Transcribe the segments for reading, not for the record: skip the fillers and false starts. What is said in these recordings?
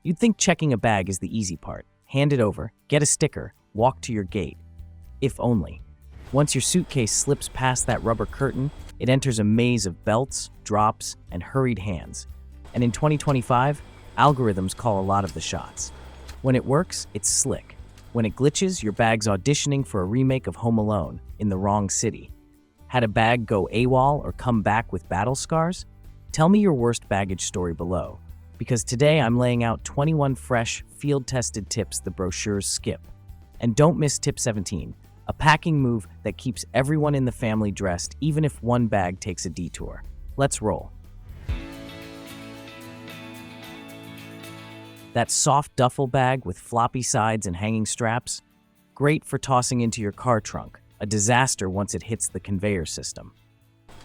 You'd think checking a bag is the easy part. Hand it over, get a sticker, walk to your gate. If only. Once your suitcase slips past that rubber curtain, it enters a maze of belts, drops, and hurried hands. And in 2025, algorithms call a lot of the shots. When it works, it's slick. When it glitches, your bag's auditioning for a remake of Home Alone in the wrong city. Had a bag go AWOL or come back with battle scars? Tell me your worst baggage story below, because today I'm laying out 21 fresh, field-tested tips the brochures skip. And don't miss tip 17, a packing move that keeps everyone in the family dressed even if one bag takes a detour. Let's roll. That soft duffel bag with floppy sides and hanging straps? Great for tossing into your car trunk, a disaster once it hits the conveyor system.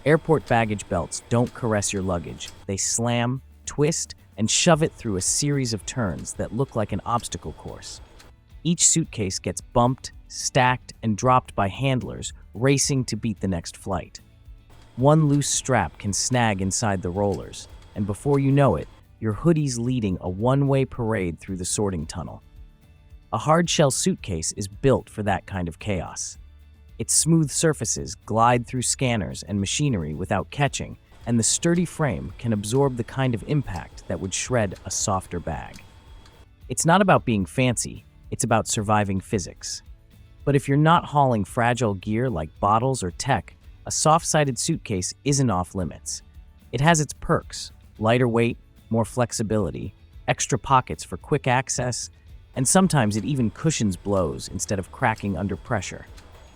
Airport baggage belts don't caress your luggage. They slam, twist, and shove it through a series of turns that look like an obstacle course. Each suitcase gets bumped, stacked, and dropped by handlers racing to beat the next flight. One loose strap can snag inside the rollers, and before you know it, your hoodie's leading a one-way parade through the sorting tunnel. A hard-shell suitcase is built for that kind of chaos. Its smooth surfaces glide through scanners and machinery without catching, and the sturdy frame can absorb the kind of impact that would shred a softer bag. It's not about being fancy, it's about surviving physics. But if you're not hauling fragile gear like bottles or tech, a soft-sided suitcase isn't off limits. It has its perks: lighter weight, more flexibility, extra pockets for quick access, and sometimes it even cushions blows instead of cracking under pressure.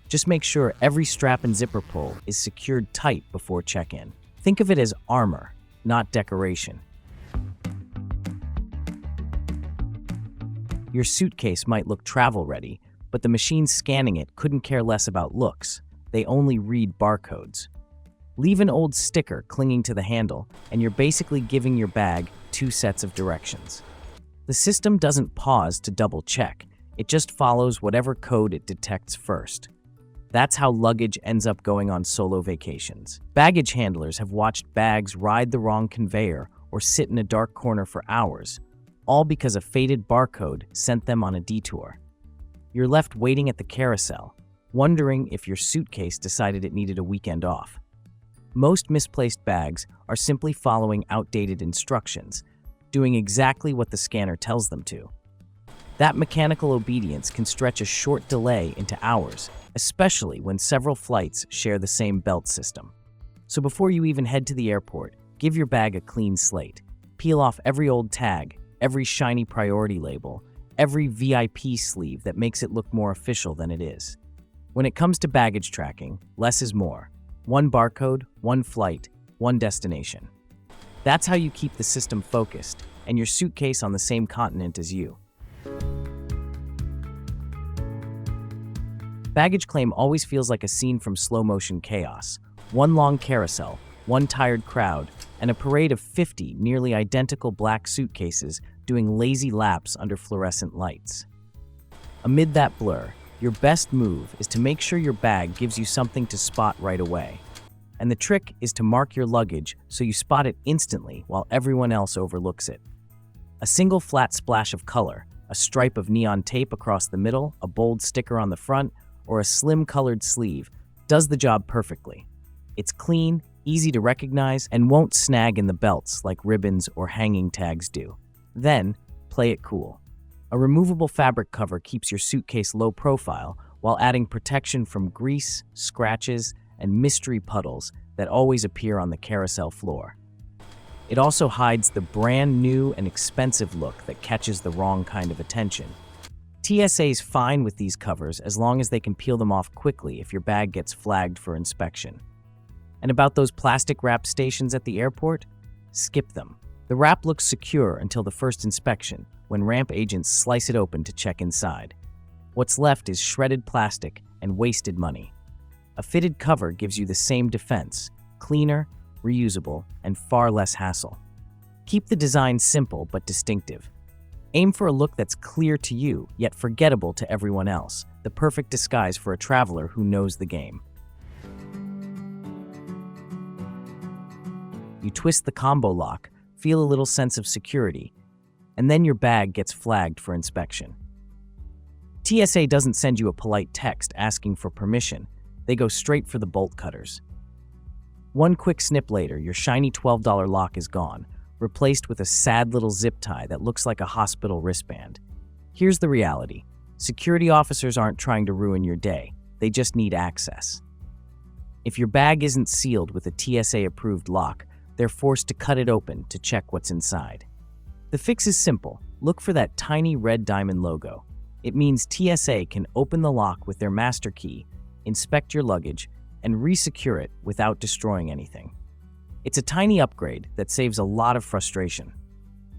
Just make sure every strap and zipper pull is secured tight before check-in. Think of it as armor, not decoration. Your suitcase might look travel-ready, but the machine scanning it couldn't care less about looks. They only read barcodes. Leave an old sticker clinging to the handle, and you're basically giving your bag 2 sets of directions. The system doesn't pause to double-check. It just follows whatever code it detects first. That's how luggage ends up going on solo vacations. Baggage handlers have watched bags ride the wrong conveyor or sit in a dark corner for hours, all because a faded barcode sent them on a detour. You're left waiting at the carousel, wondering if your suitcase decided it needed a weekend off. Most misplaced bags are simply following outdated instructions, doing exactly what the scanner tells them to. That mechanical obedience can stretch a short delay into hours, especially when several flights share the same belt system. So before you even head to the airport, give your bag a clean slate. Peel off every old tag, every shiny priority label, every VIP sleeve that makes it look more official than it is. When it comes to baggage tracking, less is more. One barcode, one flight, one destination. That's how you keep the system focused and your suitcase on the same continent as you. Baggage claim always feels like a scene from slow-motion chaos. One long carousel, one tired crowd, and a parade of 50 nearly identical black suitcases doing lazy laps under fluorescent lights. Amid that blur, your best move is to make sure your bag gives you something to spot right away. And the trick is to mark your luggage so you spot it instantly while everyone else overlooks it. A single flat splash of color, a stripe of neon tape across the middle, a bold sticker on the front, or a slim colored sleeve does the job perfectly. It's clean, easy to recognize, and won't snag in the belts like ribbons or hanging tags do. Then, play it cool. A removable fabric cover keeps your suitcase low profile while adding protection from grease, scratches, and mystery puddles that always appear on the carousel floor. It also hides the brand new and expensive look that catches the wrong kind of attention. TSA's fine with these covers as long as they can peel them off quickly if your bag gets flagged for inspection. And about those plastic wrap stations at the airport? Skip them. The wrap looks secure until the first inspection, when ramp agents slice it open to check inside. What's left is shredded plastic and wasted money. A fitted cover gives you the same defense, cleaner, reusable, and far less hassle. Keep the design simple but distinctive. Aim for a look that's clear to you, yet forgettable to everyone else, the perfect disguise for a traveler who knows the game. You twist the combo lock, feel a little sense of security, and then your bag gets flagged for inspection. TSA doesn't send you a polite text asking for permission. They go straight for the bolt cutters. One quick snip later, your shiny $12 lock is gone, replaced with a sad little zip tie that looks like a hospital wristband. Here's the reality. Security officers aren't trying to ruin your day. They just need access. If your bag isn't sealed with a TSA-approved lock, they're forced to cut it open to check what's inside. The fix is simple. Look for that tiny red diamond logo. It means TSA can open the lock with their master key, inspect your luggage, and resecure it without destroying anything. It's a tiny upgrade that saves a lot of frustration.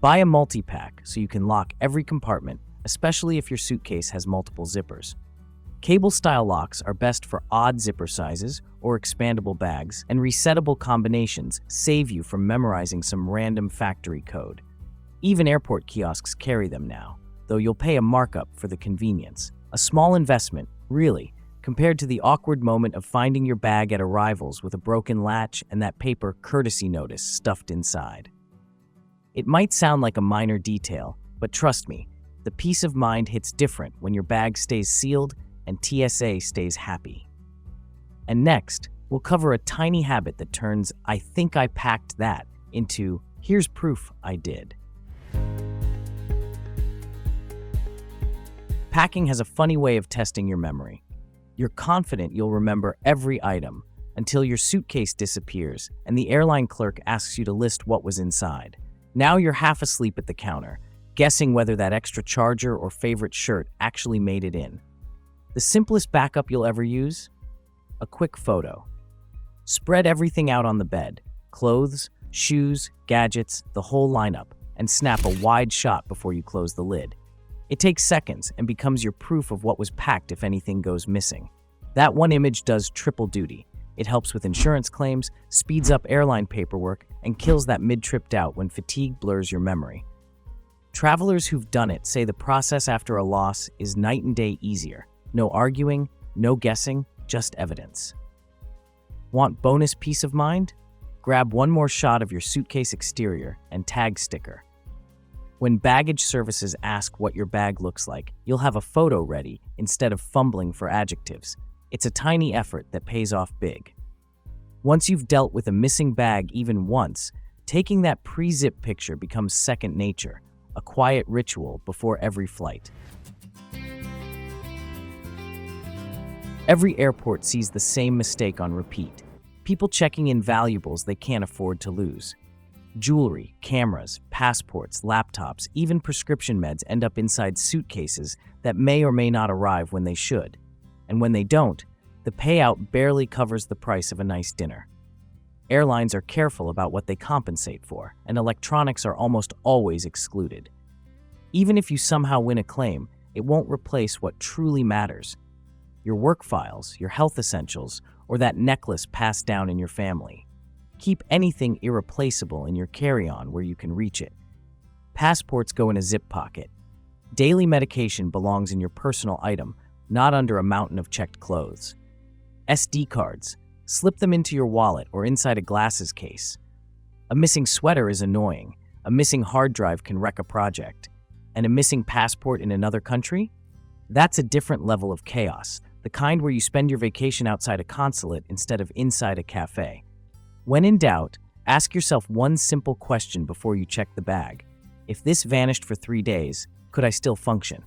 Buy a multi-pack so you can lock every compartment, especially if your suitcase has multiple zippers. Cable-style locks are best for odd zipper sizes or expandable bags, and resettable combinations save you from memorizing some random factory code. Even airport kiosks carry them now, though you'll pay a markup for the convenience. A small investment, really, compared to the awkward moment of finding your bag at arrivals with a broken latch and that paper courtesy notice stuffed inside. It might sound like a minor detail, but trust me, the peace of mind hits different when your bag stays sealed and TSA stays happy. And next, we'll cover a tiny habit that turns "I think I packed that" into "here's proof I did." Packing has a funny way of testing your memory. You're confident you'll remember every item until your suitcase disappears and the airline clerk asks you to list what was inside. Now you're half asleep at the counter, guessing whether that extra charger or favorite shirt actually made it in. The simplest backup you'll ever use? A quick photo. Spread everything out on the bed, clothes, shoes, gadgets, the whole lineup, and snap a wide shot before you close the lid. It takes seconds and becomes your proof of what was packed if anything goes missing. That one image does triple duty. It helps with insurance claims, speeds up airline paperwork, and kills that mid-trip doubt when fatigue blurs your memory. Travelers who've done it say the process after a loss is night and day easier. No arguing, no guessing, just evidence. Want bonus peace of mind? Grab one more shot of your suitcase exterior and tag sticker. When baggage services ask what your bag looks like, you'll have a photo ready instead of fumbling for adjectives. It's a tiny effort that pays off big. Once you've dealt with a missing bag even once, taking that pre-zip picture becomes second nature, a quiet ritual before every flight. Every airport sees the same mistake on repeat. People checking in valuables they can't afford to lose. Jewelry, cameras, passports, laptops, even prescription meds end up inside suitcases that may or may not arrive when they should. And when they don't, the payout barely covers the price of a nice dinner. Airlines are careful about what they compensate for, and electronics are almost always excluded. Even if you somehow win a claim, it won't replace what truly matters: your work files, your health essentials, or that necklace passed down in your family. Keep anything irreplaceable in your carry-on where you can reach it. Passports go in a zip pocket. Daily medication belongs in your personal item, not under a mountain of checked clothes. SD cards, slip them into your wallet or inside a glasses case. A missing sweater is annoying. A missing hard drive can wreck a project. And a missing passport in another country? That's a different level of chaos, the kind where you spend your vacation outside a consulate instead of inside a cafe. When in doubt, ask yourself one simple question before you check the bag. If this vanished for 3 days, could I still function?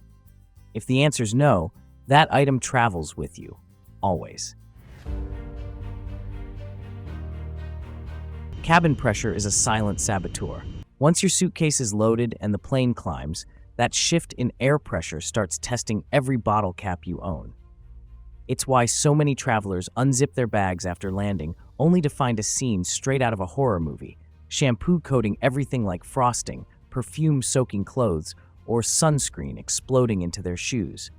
If the answer's no, that item travels with you, always. Cabin pressure is a silent saboteur. Once your suitcase is loaded and the plane climbs, that shift in air pressure starts testing every bottle cap you own. It's why so many travelers unzip their bags after landing only to find a scene straight out of a horror movie, shampoo coating everything like frosting, perfume soaking clothes, or sunscreen exploding into their shoes.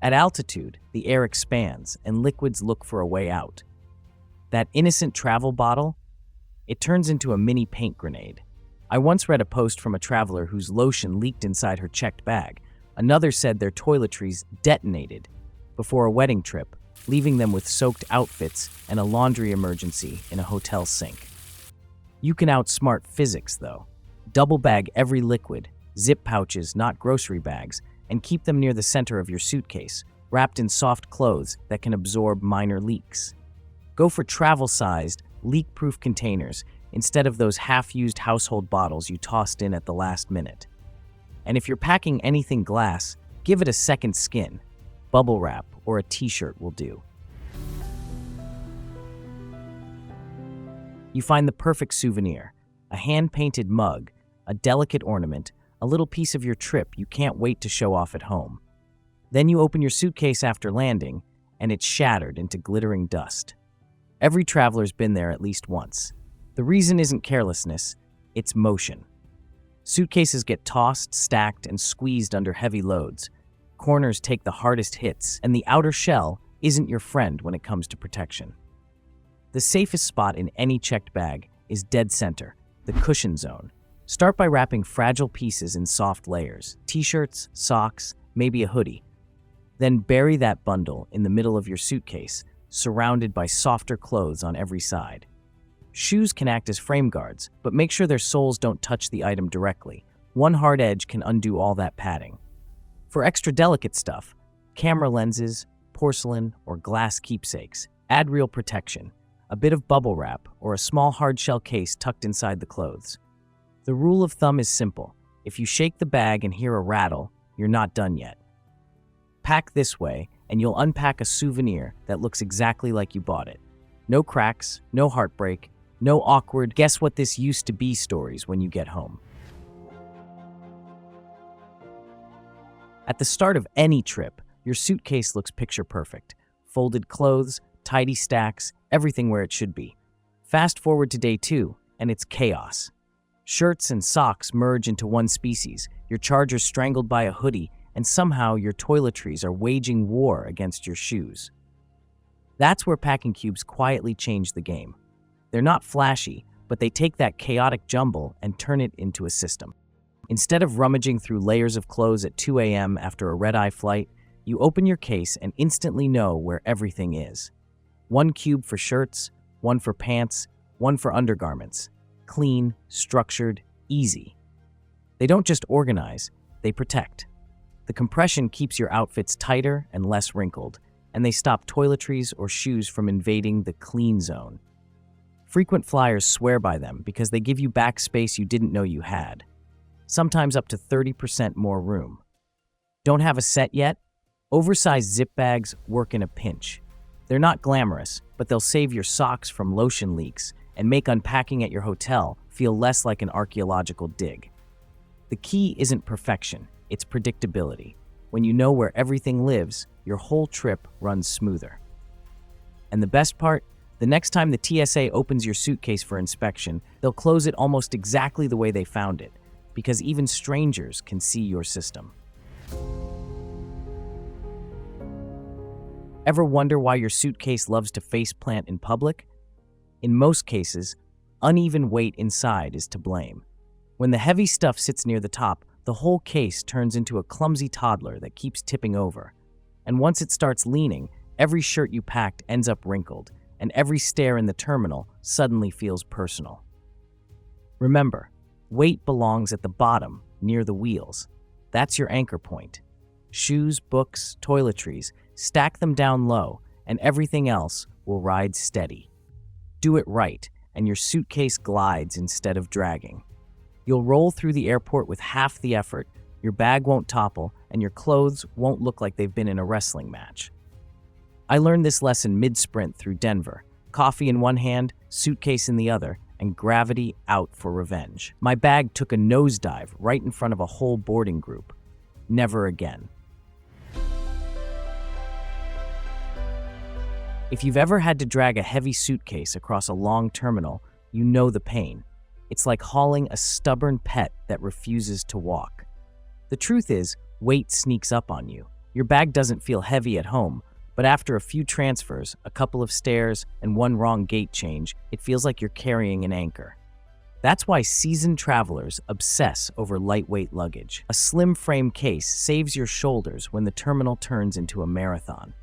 At altitude, the air expands and liquids look for a way out. That innocent travel bottle, it turns into a mini paint grenade. I once read a post from a traveler whose lotion leaked inside her checked bag. Another said their toiletries detonated before a wedding trip, leaving them with soaked outfits and a laundry emergency in a hotel sink. You can outsmart physics, though. Double bag every liquid, Zip pouches, not grocery bags, and keep them near the center of your suitcase, wrapped in soft clothes that can absorb minor leaks. Go for travel-sized, leak-proof containers instead of those half-used household bottles you tossed in at the last minute. And if you're packing anything glass, give it a second skin. Bubble wrap or a t-shirt will do. You find the perfect souvenir, a hand-painted mug, a delicate ornament, a little piece of your trip you can't wait to show off at home. Then you open your suitcase after landing, and it's shattered into glittering dust. Every traveler's been there at least once. The reason isn't carelessness, it's motion. Suitcases get tossed, stacked, and squeezed under heavy loads. Corners take the hardest hits, and the outer shell isn't your friend when it comes to protection. The safest spot in any checked bag is dead center, the cushion zone. Start by wrapping fragile pieces in soft layers, t-shirts, socks, maybe a hoodie. Then bury that bundle in the middle of your suitcase, surrounded by softer clothes on every side. Shoes can act as frame guards, but make sure their soles don't touch the item directly. One hard edge can undo all that padding. For extra delicate stuff, camera lenses, porcelain, or glass keepsakes, add real protection. A bit of bubble wrap or a small hard-shell case tucked inside the clothes. The rule of thumb is simple. If you shake the bag and hear a rattle, you're not done yet. Pack this way, and you'll unpack a souvenir that looks exactly like you bought it. No cracks, no heartbreak, no awkward guess what this used to be stories when you get home. At the start of any trip, your suitcase looks picture perfect. Folded clothes, tidy stacks, everything where it should be. Fast forward to day 2, and it's chaos. Shirts and socks merge into one species, your charger's strangled by a hoodie, and somehow your toiletries are waging war against your shoes. That's where packing cubes quietly change the game. They're not flashy, but they take that chaotic jumble and turn it into a system. Instead of rummaging through layers of clothes at 2 a.m. after a red-eye flight, you open your case and instantly know where everything is. One cube for shirts, one for pants, one for undergarments. Clean, structured, easy. They don't just organize, they protect. The compression keeps your outfits tighter and less wrinkled, and they stop toiletries or shoes from invading the clean zone. Frequent flyers swear by them because they give you back space you didn't know you had. Sometimes up to 30% more room. Don't have a set yet? Oversized zip bags work in a pinch. They're not glamorous, but they'll save your socks from lotion leaks and make unpacking at your hotel feel less like an archaeological dig. The key isn't perfection, it's predictability. When you know where everything lives, your whole trip runs smoother. And the best part? The next time the TSA opens your suitcase for inspection, they'll close it almost exactly the way they found it, because even strangers can see your system. Ever wonder why your suitcase loves to faceplant in public? In most cases, uneven weight inside is to blame. When the heavy stuff sits near the top, the whole case turns into a clumsy toddler that keeps tipping over. And once it starts leaning, every shirt you packed ends up wrinkled, and every stare in the terminal suddenly feels personal. Remember, weight belongs at the bottom, near the wheels. That's your anchor point. Shoes, books, toiletries, stack them down low, and everything else will ride steady. Do it right, and your suitcase glides instead of dragging. You'll roll through the airport with half the effort, your bag won't topple, and your clothes won't look like they've been in a wrestling match. I learned this lesson mid-sprint through Denver. Coffee in one hand, suitcase in the other, and gravity out for revenge. My bag took a nosedive right in front of a whole boarding group. Never again. If you've ever had to drag a heavy suitcase across a long terminal, you know the pain. It's like hauling a stubborn pet that refuses to walk. The truth is, weight sneaks up on you. Your bag doesn't feel heavy at home, but after a few transfers, a couple of stairs, and one wrong gate change, it feels like you're carrying an anchor. That's why seasoned travelers obsess over lightweight luggage. A slim frame case saves your shoulders when the terminal turns into a marathon.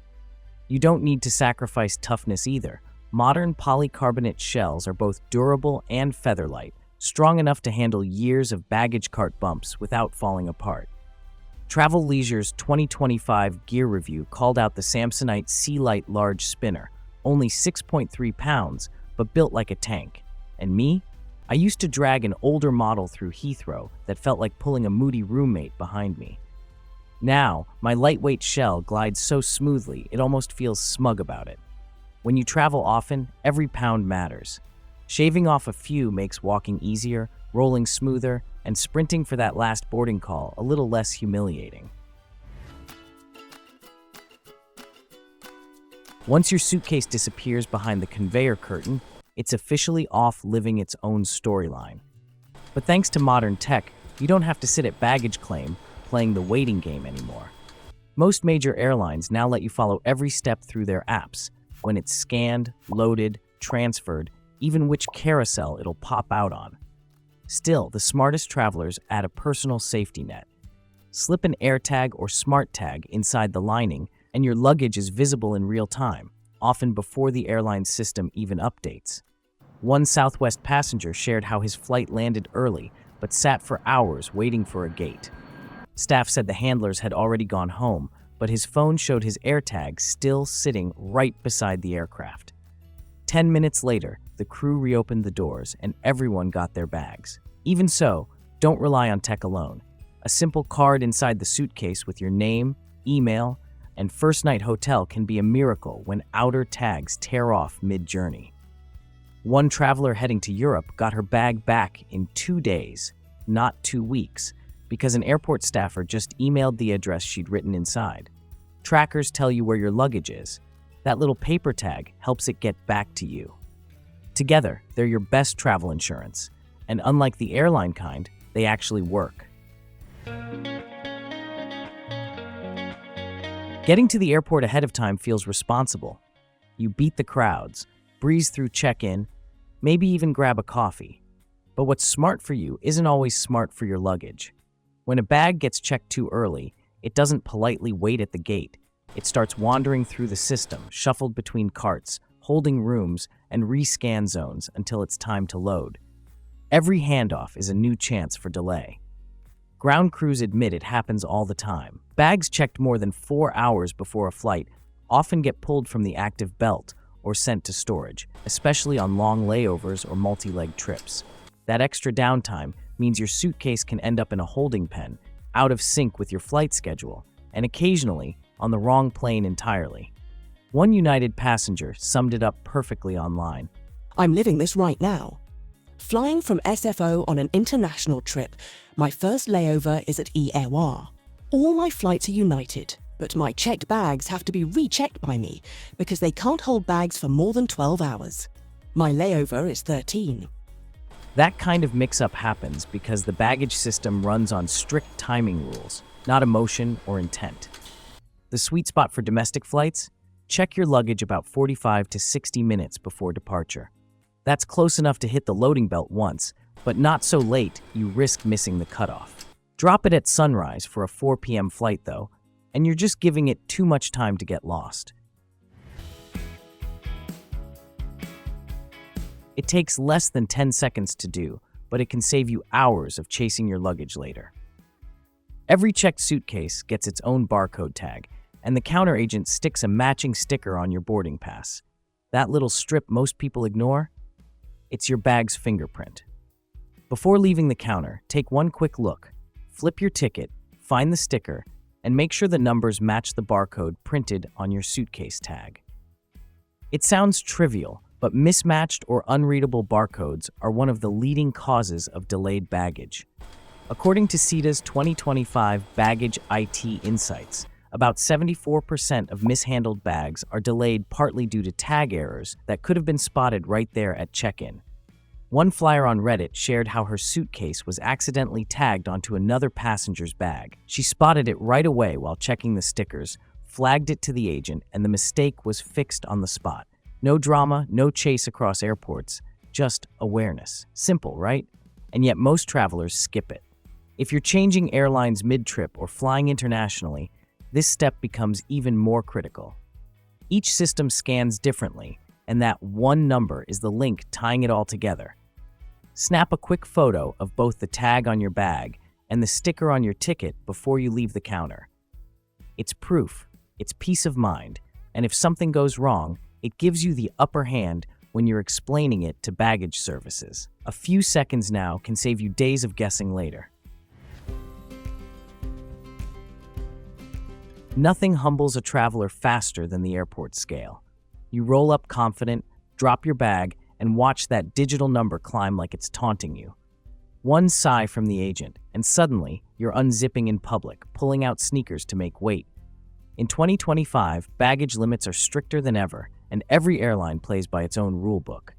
You don't need to sacrifice toughness either. Modern polycarbonate shells are both durable and featherlight, strong enough to handle years of baggage cart bumps without falling apart. Travel Leisure's 2025 gear review called out the Samsonite Sea Light Large Spinner, only 6.3 pounds, but built like a tank. And me? I used to drag an older model through Heathrow that felt like pulling a moody roommate behind me. Now, my lightweight shell glides so smoothly it almost feels smug about it. When you travel often, every pound matters. Shaving off a few makes walking easier, rolling smoother, and sprinting for that last boarding call a little less humiliating. Once your suitcase disappears behind the conveyor curtain, it's officially off living its own storyline. But thanks to modern tech, you don't have to sit at baggage claim playing the waiting game anymore. Most major airlines now let you follow every step through their apps, when it's scanned, loaded, transferred, even which carousel it'll pop out on. Still, the smartest travelers add a personal safety net. Slip an AirTag or Smart Tag inside the lining, and your luggage is visible in real time, often before the airline system even updates. One Southwest passenger shared how his flight landed early, but sat for hours waiting for a gate. Staff said the handlers had already gone home, but his phone showed his AirTag still sitting right beside the aircraft. 10 minutes later, the crew reopened the doors and everyone got their bags. Even so, don't rely on tech alone. A simple card inside the suitcase with your name, email, and first night hotel can be a miracle when outer tags tear off mid-journey. One traveler heading to Europe got her bag back in 2 days, not 2 weeks, because an airport staffer just emailed the address she'd written inside. Trackers tell you where your luggage is. That little paper tag helps it get back to you. Together, they're your best travel insurance, and unlike the airline kind, they actually work. Getting to the airport ahead of time feels responsible. You beat the crowds, breeze through check-in, maybe even grab a coffee. But what's smart for you isn't always smart for your luggage. When a bag gets checked too early, it doesn't politely wait at the gate. It starts wandering through the system, shuffled between carts, holding rooms, and rescan zones until it's time to load. Every handoff is a new chance for delay. Ground crews admit it happens all the time. Bags checked more than 4 hours before a flight often get pulled from the active belt or sent to storage, especially on long layovers or multi-leg trips. That extra downtime means your suitcase can end up in a holding pen, out of sync with your flight schedule, and occasionally on the wrong plane entirely. One United passenger summed it up perfectly online. I'm living this right now. Flying from SFO on an international trip, my first layover is at ERWA. All my flights are United, but my checked bags have to be rechecked by me because they can't hold bags for more than 12 hours. My layover is 13. That kind of mix-up happens because the baggage system runs on strict timing rules, not emotion or intent. The sweet spot for domestic flights? Check your luggage about 45 to 60 minutes before departure. That's close enough to hit the loading belt once, but not so late you risk missing the cutoff. Drop it at sunrise for a 4 p.m. flight though, and you're just giving it too much time to get lost. It takes less than 10 seconds to do, but it can save you hours of chasing your luggage later. Every checked suitcase gets its own barcode tag, and the counter agent sticks a matching sticker on your boarding pass. That little strip most people ignore? It's your bag's fingerprint. Before leaving the counter, take one quick look. Flip your ticket, find the sticker, and make sure the numbers match the barcode printed on your suitcase tag. It sounds trivial, but mismatched or unreadable barcodes are one of the leading causes of delayed baggage. According to CETA's 2025 Baggage IT Insights, about 74% of mishandled bags are delayed partly due to tag errors that could have been spotted right there at check-in. One flyer on Reddit shared how her suitcase was accidentally tagged onto another passenger's bag. She spotted it right away while checking the stickers, flagged it to the agent, and the mistake was fixed on the spot. No drama, no chase across airports, just awareness. Simple, right? And yet most travelers skip it. If you're changing airlines mid-trip or flying internationally, this step becomes even more critical. Each system scans differently, and that one number is the link tying it all together. Snap a quick photo of both the tag on your bag and the sticker on your ticket before you leave the counter. It's proof, it's peace of mind, and if something goes wrong, it gives you the upper hand when you're explaining it to baggage services. A few seconds now can save you days of guessing later. Nothing humbles a traveler faster than the airport scale. You roll up confident, drop your bag, and watch that digital number climb like it's taunting you. One sigh from the agent, and suddenly you're unzipping in public, pulling out sneakers to make weight. In 2025, baggage limits are stricter than ever, and every airline plays by its own rulebook.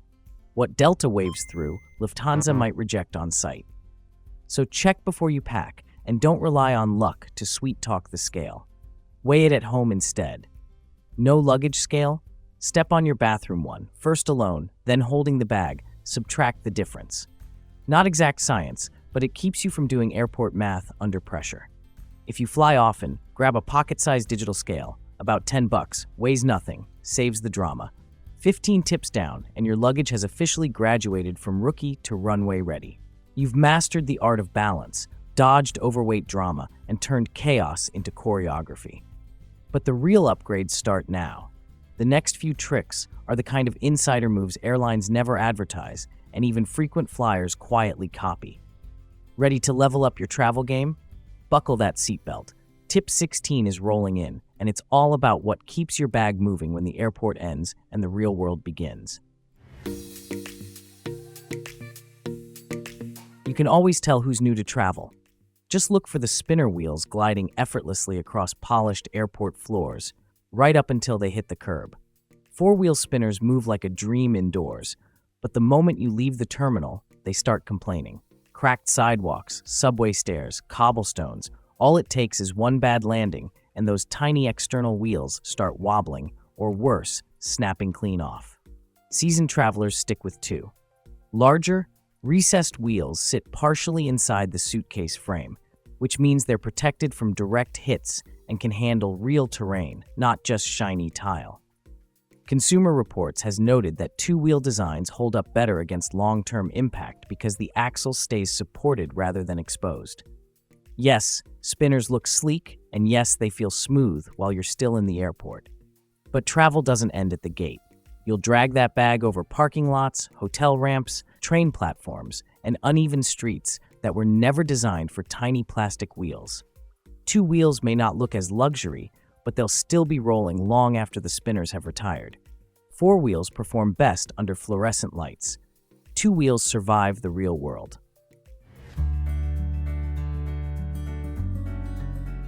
What Delta waves through, Lufthansa might reject on sight. So check before you pack, and don't rely on luck to sweet-talk the scale. Weigh it at home instead. No luggage scale? Step on your bathroom one, first alone, then holding the bag, subtract the difference. Not exact science, but it keeps you from doing airport math under pressure. If you fly often, grab a pocket-sized digital scale, about $10, weighs nothing, saves the drama. 15 tips down, and your luggage has officially graduated from rookie to runway ready. You've mastered the art of balance, dodged overweight drama, and turned chaos into choreography. But the real upgrades start now. The next few tricks are the kind of insider moves airlines never advertise, and even frequent flyers quietly copy. Ready to level up your travel game? Buckle that seatbelt. Tip 16 is rolling in, and it's all about what keeps your bag moving when the airport ends and the real world begins. You can always tell who's new to travel. Just look for the spinner wheels gliding effortlessly across polished airport floors, right up until they hit the curb. Four-wheel spinners move like a dream indoors, but the moment you leave the terminal, they start complaining. Cracked sidewalks, subway stairs, cobblestones, all it takes is one bad landing, and those tiny external wheels start wobbling, or worse, snapping clean off. Seasoned travelers stick with two. Larger, recessed wheels sit partially inside the suitcase frame, which means they're protected from direct hits and can handle real terrain, not just shiny tile. Consumer Reports has noted that two-wheel designs hold up better against long-term impact because the axle stays supported rather than exposed. Yes, spinners look sleek, and yes, they feel smooth while you're still in the airport. But travel doesn't end at the gate. You'll drag that bag over parking lots, hotel ramps, train platforms, and uneven streets that were never designed for tiny plastic wheels. Two wheels may not look as luxury, but they'll still be rolling long after the spinners have retired. Four wheels perform best under fluorescent lights. Two wheels survive the real world.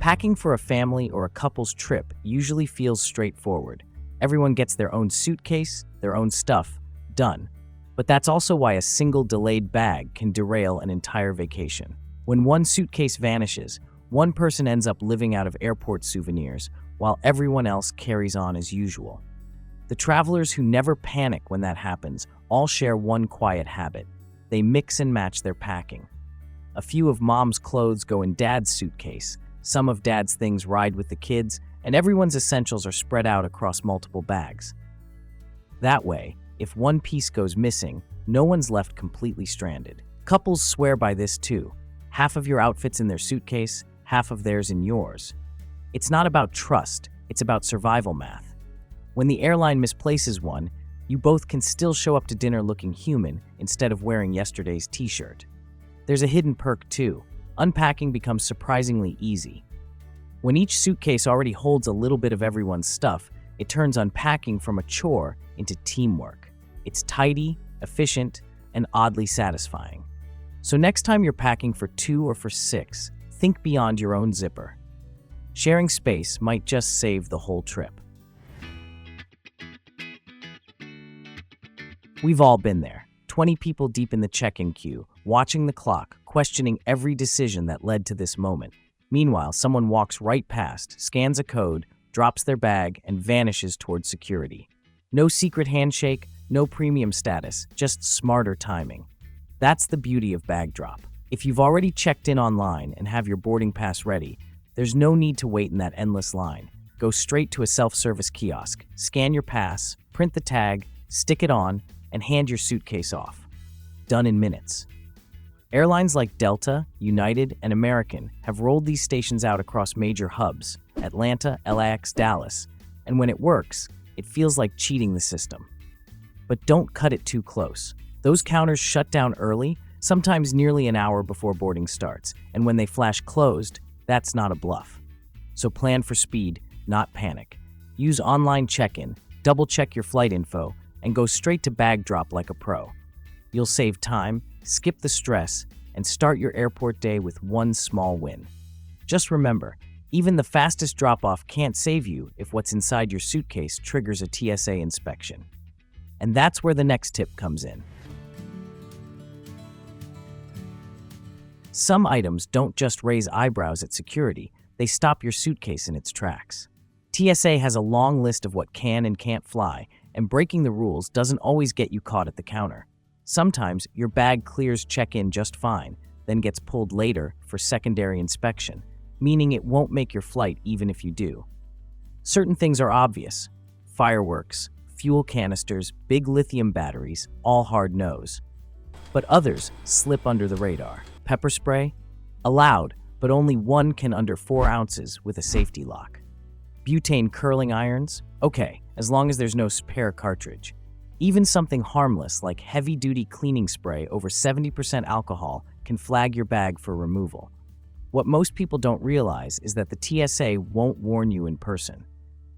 Packing for a family or a couple's trip usually feels straightforward. Everyone gets their own suitcase, their own stuff, done. But that's also why a single delayed bag can derail an entire vacation. When one suitcase vanishes, one person ends up living out of airport souvenirs, while everyone else carries on as usual. The travelers who never panic when that happens all share one quiet habit. They mix and match their packing. A few of mom's clothes go in dad's suitcase, some of dad's things ride with the kids, and everyone's essentials are spread out across multiple bags. That way, if one piece goes missing, no one's left completely stranded. Couples swear by this too. Half of your outfit's in their suitcase, half of theirs in yours. It's not about trust, it's about survival math. When the airline misplaces one, you both can still show up to dinner looking human instead of wearing yesterday's t-shirt. There's a hidden perk too. Unpacking becomes surprisingly easy. When each suitcase already holds a little bit of everyone's stuff, it turns unpacking from a chore into teamwork. It's tidy, efficient, and oddly satisfying. So next time you're packing for 2 or for 6, think beyond your own zipper. Sharing space might just save the whole trip. We've all been there, 20 people deep in the check-in queue, watching the clock, questioning every decision that led to this moment. Meanwhile, someone walks right past, scans a code, drops their bag, and vanishes towards security. No secret handshake, no premium status, just smarter timing. That's the beauty of bag drop. If you've already checked in online and have your boarding pass ready, there's no need to wait in that endless line. Go straight to a self-service kiosk, scan your pass, print the tag, stick it on, and hand your suitcase off. done in minutes. Airlines like Delta, United, and American have rolled these stations out across major hubs, Atlanta, LAX, Dallas, and when it works, it feels like cheating the system. But don't cut it too close. Those counters shut down early, sometimes nearly an hour before boarding starts, and when they flash closed, that's not a bluff. So plan for speed, not panic. Use online check-in, double-check your flight info, and go straight to bag drop like a pro. You'll save time, skip the stress, and start your airport day with one small win. Just remember, even the fastest drop-off can't save you if what's inside your suitcase triggers a TSA inspection. And that's where the next tip comes in. Some items don't just raise eyebrows at security, they stop your suitcase in its tracks. TSA has a long list of what can and can't fly, and breaking the rules doesn't always get you caught at the counter. Sometimes your bag clears check-in just fine, then gets pulled later for secondary inspection, meaning it won't make your flight even if you do. Certain things are obvious. Fireworks, fuel canisters, big lithium batteries, all hard nose. But others slip under the radar. Pepper spray? Allowed, but only one can under 4 ounces with a safety lock. Butane curling irons? Okay, as long as there's no spare cartridge. Even something harmless like heavy-duty cleaning spray over 70% alcohol can flag your bag for removal. What most people don't realize is that the TSA won't warn you in person.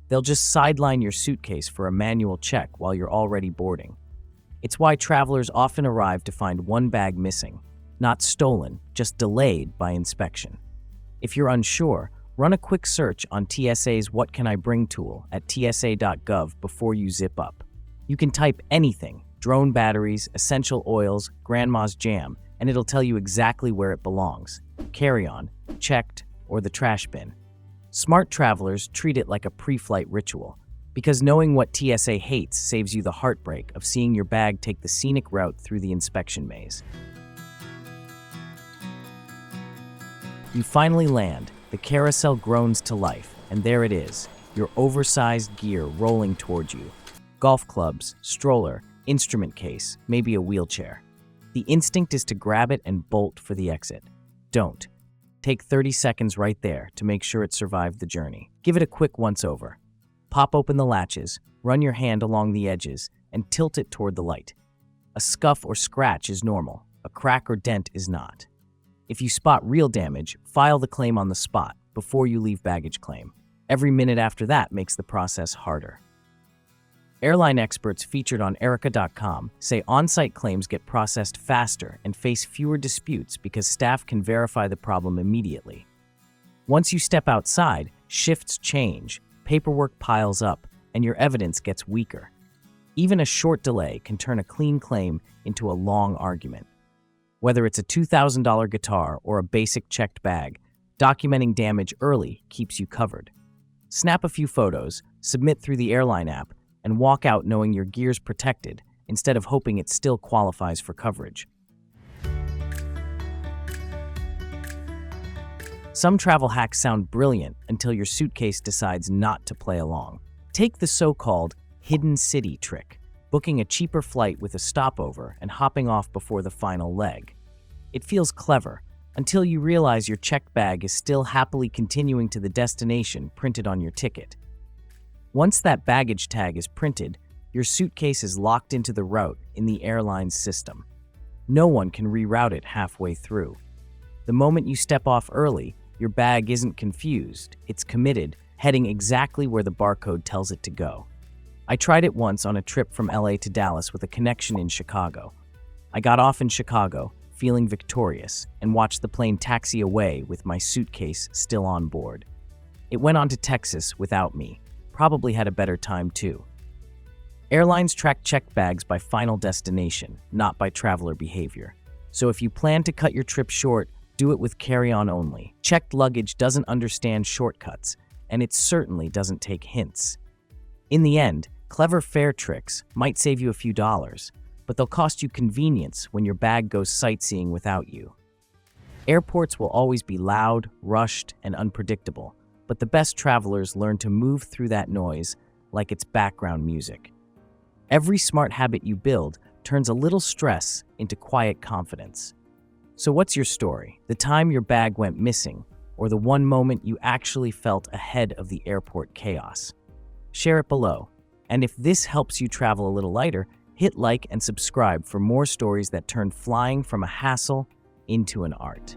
They'll just sideline your suitcase for a manual check while you're already boarding. It's why travelers often arrive to find one bag missing, not stolen, just delayed by inspection. If you're unsure, run a quick search on TSA's What Can I Bring tool at tsa.gov before you zip up. You can type anything, drone batteries, essential oils, grandma's jam, and it'll tell you exactly where it belongs. Carry-on, checked, or the trash bin. Smart travelers treat it like a pre-flight ritual, because knowing what TSA hates saves you the heartbreak of seeing your bag take the scenic route through the inspection maze. You finally land, the carousel groans to life, and there it is, your oversized gear rolling towards you. Golf clubs, stroller, instrument case, maybe a wheelchair. The instinct is to grab it and bolt for the exit. Don't. Take 30 seconds right there to make sure it survived the journey. Give it a quick once-over. Pop open the latches, run your hand along the edges, and tilt it toward the light. A scuff or scratch is normal. A crack or dent is not. If you spot real damage, file the claim on the spot before you leave baggage claim. Every minute after that makes the process harder. Airline experts featured on Erica.com say on-site claims get processed faster and face fewer disputes because staff can verify the problem immediately. Once you step outside, shifts change, paperwork piles up, and your evidence gets weaker. Even a short delay can turn a clean claim into a long argument. Whether it's a $2,000 guitar or a basic checked bag, documenting damage early keeps you covered. Snap a few photos, submit through the airline app, and walk out knowing your gear's protected instead of hoping it still qualifies for coverage. Some travel hacks sound brilliant until your suitcase decides not to play along. Take the so-called hidden city trick, booking a cheaper flight with a stopover and hopping off before the final leg. It feels clever until you realize your checked bag is still happily continuing to the destination printed on your ticket. Once that baggage tag is printed, your suitcase is locked into the route in the airline's system. No one can reroute it halfway through. The moment you step off early, your bag isn't confused, it's committed, heading exactly where the barcode tells it to go. I tried it once on a trip from LA to Dallas with a connection in Chicago. I got off in Chicago, feeling victorious, and watched the plane taxi away with my suitcase still on board. It went on to Texas without me. Probably had a better time too. Airlines track checked bags by final destination, not by traveler behavior. So if you plan to cut your trip short, do it with carry-on only. Checked luggage doesn't understand shortcuts, and it certainly doesn't take hints. In the end, clever fare tricks might save you a few dollars, but they'll cost you convenience when your bag goes sightseeing without you. Airports will always be loud, rushed, and unpredictable, but the best travelers learn to move through that noise like it's background music. Every smart habit you build turns a little stress into quiet confidence. So what's your story? The time your bag went missing, or the one moment you actually felt ahead of the airport chaos? Share it below. And if this helps you travel a little lighter, hit like and subscribe for more stories that turn flying from a hassle into an art.